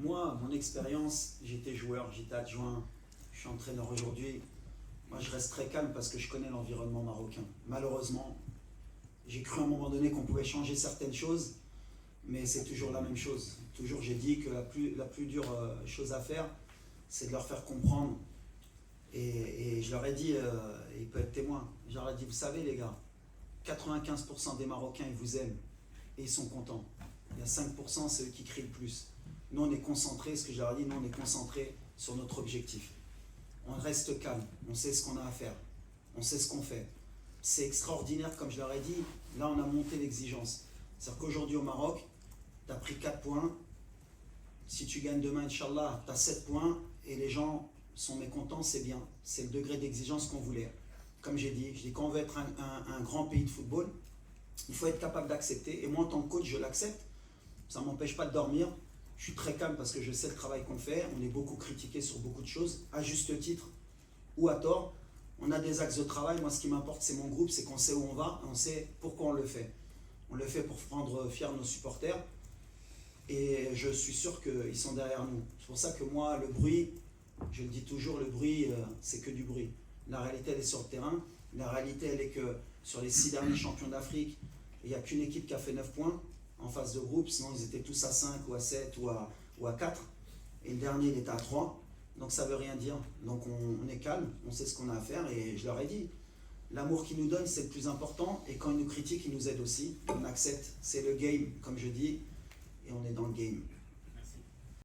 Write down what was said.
Moi, mon expérience, j'étais joueur, j'étais adjoint, je suis entraîneur aujourd'hui. Moi, je reste très calme parce que je connais l'environnement marocain. Malheureusement, j'ai cru à un moment donné qu'on pouvait changer certaines choses, mais c'est toujours la même chose. Toujours, j'ai dit que la plus dure chose à faire, c'est de leur faire comprendre. Et je leur ai dit, il peut être témoin, je leur ai dit, vous savez les gars, 95% des Marocains, ils vous aiment et ils sont contents. Il y a 5%, c'est eux qui crient le plus. Nous, on est concentrés, ce que je leur ai dit, nous, on est concentrés sur notre objectif. On reste calme, on sait ce qu'on a à faire, on sait ce qu'on fait. C'est extraordinaire, comme je leur ai dit, là, on a monté l'exigence. C'est-à-dire qu'aujourd'hui, au Maroc, tu as pris 4 points. Si tu gagnes demain, Inch'Allah, tu as 7 points et les gens sont mécontents, c'est bien. C'est le degré d'exigence qu'on voulait. Comme j'ai dit, je dis qu'on veut être un grand pays de football, il faut être capable d'accepter. Et moi, en tant que coach, je l'accepte. Ça ne m'empêche pas de dormir. Je suis très calme parce que je sais le travail qu'on fait. On est beaucoup critiqué sur beaucoup de choses, à juste titre ou à tort. On a des axes de travail. Moi, ce qui m'importe, c'est mon groupe, c'est qu'on sait où on va, on sait pourquoi on le fait. On le fait pour rendre fiers nos supporters. Et je suis sûr qu'ils sont derrière nous. C'est pour ça que moi, le bruit, je le dis toujours, le bruit, c'est que du bruit. La réalité, elle est sur le terrain. La réalité, elle est que sur les 6 derniers champions d'Afrique, il n'y a qu'une équipe qui a fait 9 points en phase de groupe. Sinon, ils étaient tous à 5 ou à 7 ou à 4. Et le dernier, il était à 3. Donc, ça ne veut rien dire. Donc, on est calme, on sait ce qu'on a à faire. Et je leur ai dit, l'amour qu'ils nous donnent, c'est le plus important. Et quand ils nous critiquent, ils nous aident aussi. On accepte. C'est le game, comme je dis. Et on est dans le game.